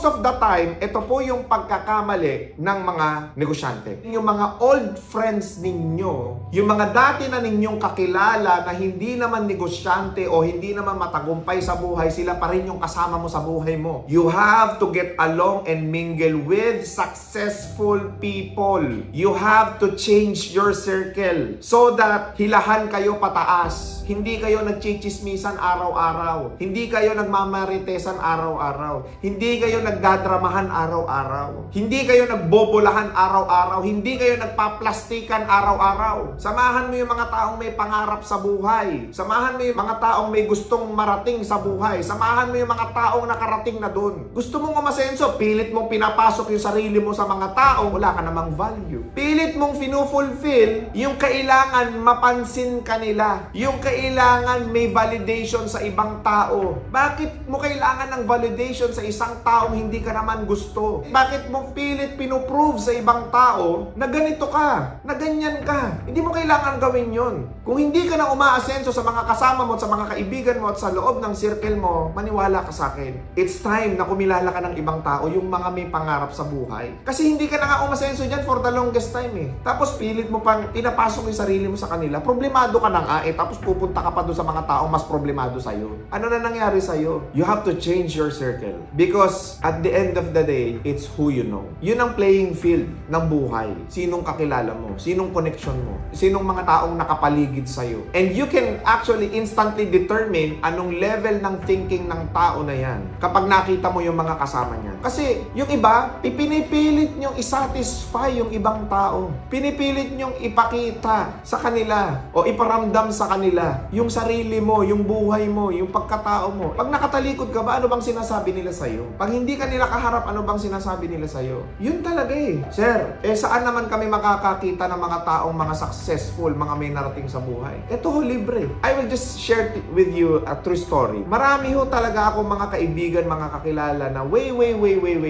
most of the time, ito po yung pagkakamali ng mga negosyante. Yung mga old friends ninyo, yung mga dati na ninyong kakilala na hindi naman negosyante o hindi naman matagumpay sa buhay, sila pa rin yung kasama mo sa buhay mo. You have to get along and mingle with successful people. You have to change your circle so that hilahan kayo pataas. Hindi kayo nagchichismisan araw-araw. Hindi kayo nagmamaritesan araw-araw. Hindi kayo nagdadramahan araw-araw. Hindi kayo nagbobolahan araw-araw. Hindi kayo nagpaplastikan araw-araw. Samahan mo yung mga taong may pangarap sa buhay. Samahan mo yung mga taong may gustong marating sa buhay. Samahan mo yung mga taong nakarating na dun. Gusto mong umasenso, pilit mong pinapasok yung sarili mo sa mga taong wala ka namang value. Pilit mong finufulfill yung kailangan mapansin kanila. Yung kailangan may validation sa ibang tao. Bakit mo kailangan ng validation sa isang taong hindi ka naman gusto? Bakit mo pilit pinuprove sa ibang tao na ganito ka, na ganyan ka? Hindi mo kailangan gawin yun. Kung hindi ka na umaasenso sa mga kasama mo, sa mga kaibigan mo at sa loob ng circle mo, maniwala ka sa akin. It's time na kumilala ka ng ibang tao, yung mga may pangarap sa buhay. Kasi hindi ka na nga umasenso dyan for the longest time eh. Tapos pilit mo pang pinapasok yung sarili mo sa kanila. Problemado ka na nga eh, tapos pupunta ka pa doon sa mga taong mas problemado sa'yo. Ano na nangyari sa'yo? You have to change your circle. Because at the end of the day, it's who you know. Yun ang playing field ng buhay. Sinong kakilala mo? Sinong connection mo? Sinong mga taong nakapaligid sa'yo? And you can actually instantly determine anong level ng thinking ng tao na yan kapag nakita mo yung mga kasama niya. Kasi yung iba, pinipilit nyong isatisfy yung ibang tao. Pinipilit nyong ipakita sa kanila o iparamdam sa kanila yung sarili mo, yung buhay mo, yung pagkatao mo. Pag nakatalikod ka ba, ano bang sinasabi nila sa'yo? Pag hindi ka nila kaharap, ano bang sinasabi nila sa'yo? Yun talaga eh. Sir, saan naman kami makakakita ng mga taong mga successful, mga may narating sa buhay? Ito ho, libre. I will just share with you a true story. Marami ho talaga ako mga kaibigan, mga kakilala na way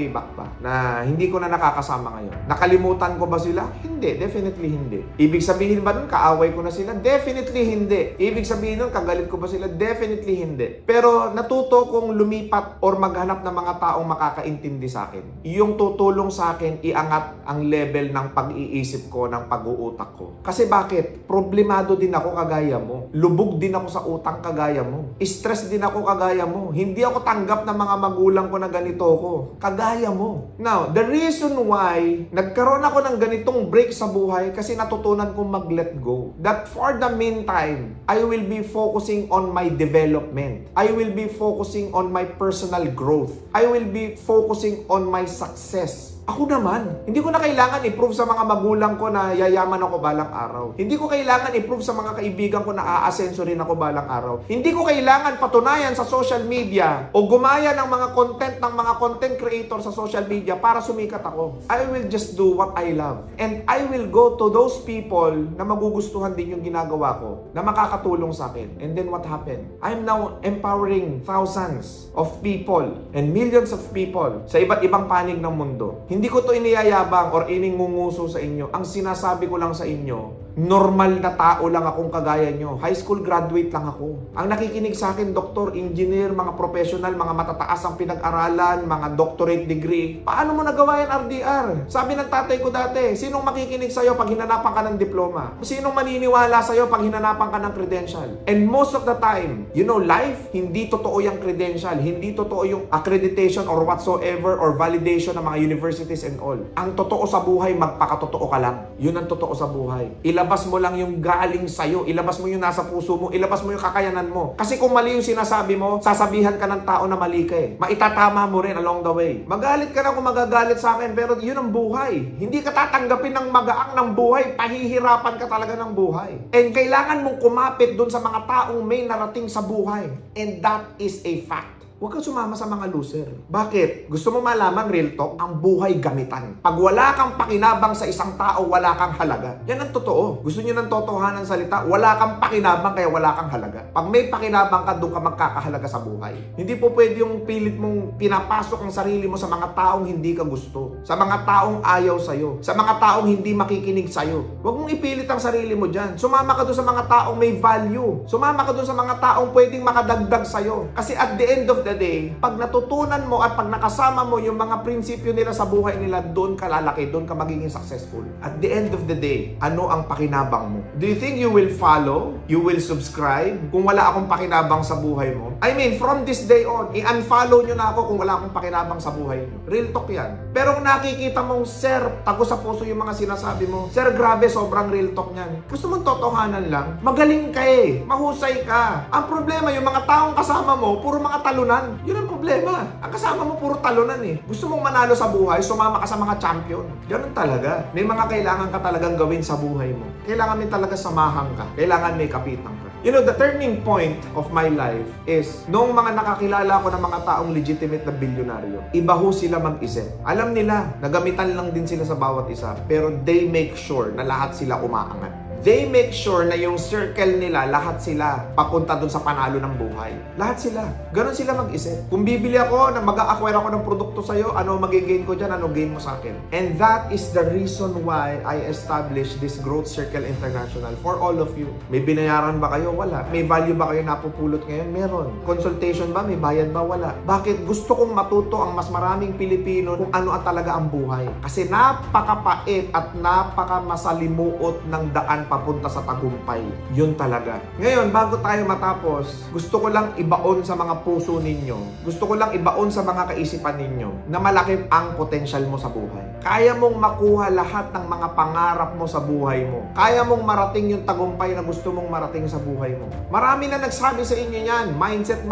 back pa. Na hindi ko na nakakasama ngayon. Nakalimutan ko ba sila? Hindi. Definitely hindi. Ibig sabihin ba nun, kaaway ko na sila? Definitely hindi. Ibig sabihin nun, kagalit ko ba sila? Definitely hindi. Pero natuto kong lumipat or maghanap ng mga taong makakaintindi sa akin. Yung tutulong sa akin, iangat ang level ng pag-iisip ko, ng pag-uutak ko. Kasi bakit? Problemado din ako kagaya mo. Lubog din ako sa utang kagaya mo. Stress din ako kagaya mo. Hindi ako tanggap ng mga magulang ko na ganito ko. Kagaya mo. Now, the reason why nagkaroon ako ng ganitong break sa buhay kasi natutunan kong mag-let go. That for the meantime, I will be focusing on my development. I will be focusing on my personal growth. I will be focusing on my success. Ako naman, hindi ko na kailangan i-prove sa mga magulang ko na yayaman ako balang araw. Hindi ko kailangan i-prove sa mga kaibigan ko na aasenso rin ako balang araw. Hindi ko kailangan patunayan sa social media o gumaya ng mga content ng mga content creator sa social media para sumikat ako. I will just do what I love. And I will go to those people na magugustuhan din yung ginagawa ko, na makakatulong sa akin. And then what happened? I'm now empowering thousands of people and millions of people sa iba't ibang panig ng mundo. Hindi ko to iniyayabang or iningunguso sa inyo. Ang sinasabi ko lang sa inyo, normal na tao lang akong kagaya nyo. High school graduate lang ako. Ang nakikinig sa akin, doktor, engineer, mga professional, mga matataas ang pinag-aralan, mga doctorate degree. Paano mo nagawa yan, RDR? Sabi ng tatay ko dati, sinong makikinig sa'yo pag hinanapan ka ng diploma? Sinong maniniwala sa'yo pag hinanapan ka ng credential? And most of the time, you know, life, hindi totoo yung credential. Hindi totoo yung accreditation or whatsoever or validation ng mga universities and all. Ang totoo sa buhay, magpakatotoo ka lang. Yun ang totoo sa buhay. Ilabas mo lang yung galing sa'yo. Ilabas mo yung nasa puso mo. Ilabas mo yung kakayanan mo. Kasi kung mali yung sinasabi mo, sasabihan ka ng tao na mali ka eh. Maitatama mo rin along the way. Magalit ka na kung magagalit sa akin, pero yun ang buhay. Hindi ka tatanggapin ng magaang ng buhay. Pahihirapan ka talaga ng buhay. And kailangan mong kumapit dun sa mga taong may narating sa buhay. And that is a fact. Huwag kang sumama sa mga loser. Bakit? Gusto mo malaman, real talk, ang buhay gamitan. Pag wala kang pakinabang sa isang tao, wala kang halaga. Yan ang totoo. Gusto nyo ng totohanan salita, wala kang pakinabang kaya wala kang halaga. Pag may pakinabang ka, doon ka magkakahalaga sa buhay. Hindi po pwede yung pilit mong pinapasok ang sarili mo sa mga taong hindi ka gusto. Sa mga taong ayaw sa'yo. Sa mga taong hindi makikinig sa'yo. Huwag mong ipilit ang sarili mo dyan. Sumama ka doon sa mga taong may value. Sumama ka doon sa mga taong pwedeng makadagdag sa'yo. Kasi at the end of the the day, pag natutunan mo at pag nakasama mo yung mga prinsipyo nila sa buhay nila, doon ka lalaki, doon ka magiging successful. At the end of the day, ano ang pakinabang mo? Do you think you will follow? You will subscribe? Kung wala akong pakinabang sa buhay mo? I mean, from this day on, i-unfollow nyo na ako kung wala akong pakinabang sa buhay nyo. Real talk yan. Pero kung nakikita mong, sir, tago sa puso yung mga sinasabi mo, sir, grabe, sobrang real talk niyan. Gusto mong totohanan lang? Magaling ka eh. Mahusay ka. Ang problema, yung mga taong kasama mo, puro mga talunan. Yun ang problema. Ang kasama mo, puro talunan eh. Gusto mong manalo sa buhay, sumama ka sa mga champion. Ganun talaga. May mga kailangan ka talagang gawin sa buhay mo. Kailangan may talaga samahan ka. Kailangan may kapitan ka. You know, the turning point of my life is nung mga nakakilala ko ng mga taong legitimate na bilyonaryo, iba ho sila mag-isip. Alam nila, nagamitan lang din sila sa bawat isa, pero they make sure na lahat sila umaangat. They make sure na yung circle nila, lahat sila papunta dun sa panalo ng buhay. Lahat sila. Ganon sila mag-isip. Kung bibili ako, mag-a-acquire ako ng produkto sa'yo, ano mag-gain ko dyan, ano gain mo sa akin. And that is the reason why I established this Growth Circle International for all of you. May binayaran ba kayo? Wala. May value ba kayo napupulot ngayon? Meron. Consultation ba? May bayad ba? Wala. Bakit? Gusto kong matuto ang mas maraming Pilipino kung ano talaga ang buhay. Kasi napakapait at napakamasalimuot ng daan papunta sa tagumpay. Yun talaga. Ngayon, bago tayo matapos, gusto ko lang ibaon sa mga puso ninyo. Gusto ko lang ibaon sa mga kaisipan ninyo na malaki ang potensyal mo sa buhay. Kaya mong makuha lahat ng mga pangarap mo sa buhay mo. Kaya mong marating yung tagumpay na gusto mong marating sa buhay mo. Marami na nagsabi sa inyo yan. Mindset,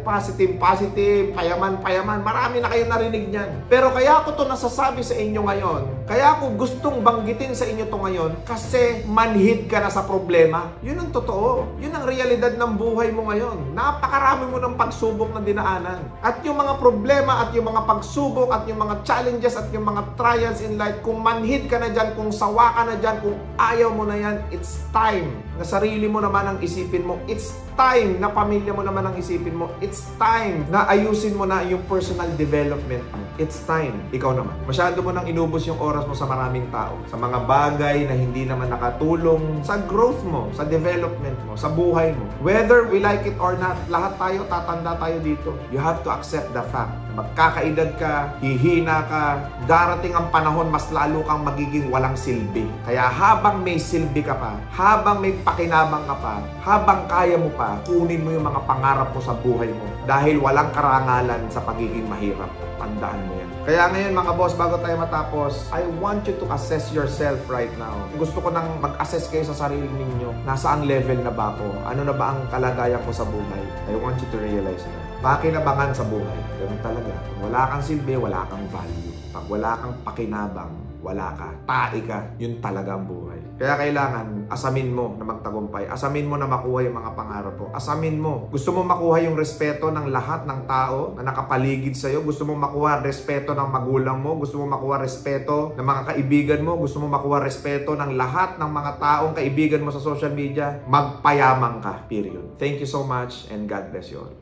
positive, payaman. Marami na kayo narinig niyan. Pero kaya ko to nasasabi sa inyo ngayon. Kaya ko gustong banggitin sa inyo to ngayon kasi manhid ka na sa problema. Yun ang totoo. Yun ang realidad ng buhay mo ngayon. Napakarami mo ng pagsubok na dinaanan. At yung mga problema at yung mga pagsubok at yung mga challenges at yung mga trials in life, kung manhid ka na dyan, kung sawa ka na dyan, kung ayaw mo na yan, it's time na sarili mo naman ang isipin mo. It's time na pamilya mo naman ang isipin mo. It's time na ayusin mo na yung personal development mo. It's time. Ikaw naman. Masyado mo nang inubos yung oras mo sa maraming tao. Sa mga bagay na hindi naman nakatulong sa growth mo, sa development mo, sa buhay mo. Whether we like it or not, lahat tayo, tatanda tayo dito. You have to accept the fact. Magkakaedad ka, hihina ka, darating ang panahon, mas lalo kang magiging walang silbi. Kaya habang may silbi ka pa, habang may pakinabang ka pa, habang kaya mo pa, kunin mo yung mga pangarap mo sa buhay mo. Dahil walang karangalan sa pagiging mahirap. Tandaan mo yan. Kaya ngayon mga boss, bago tayo matapos, I want you to assess yourself right now. Gusto ko nang mag-assess kayo sa sarili ninyo. Nasaan level na ba ako? Ano na ba ang kalagayan ko sa buhay? I want you to realize na. Pakinabangan sa buhay. Ganun talaga. Pag wala kang silbi, wala kang value. Pag wala kang pakinabang, wala ka. Tae ka. Yun talaga ang buhay. Kaya kailangan, asamin mo na magtagumpay. Asamin mo na makuha yung mga pangarap mo. Asamin mo. Gusto mo makuha yung respeto ng lahat ng tao na nakapaligid sa'yo. Gusto mo makuha respeto ng magulang mo. Gusto mo makuha respeto ng mga kaibigan mo. Gusto mo makuha respeto ng lahat ng mga taong kaibigan mo sa social media. Magpayamang ka. Period. Thank you so much and God bless you all.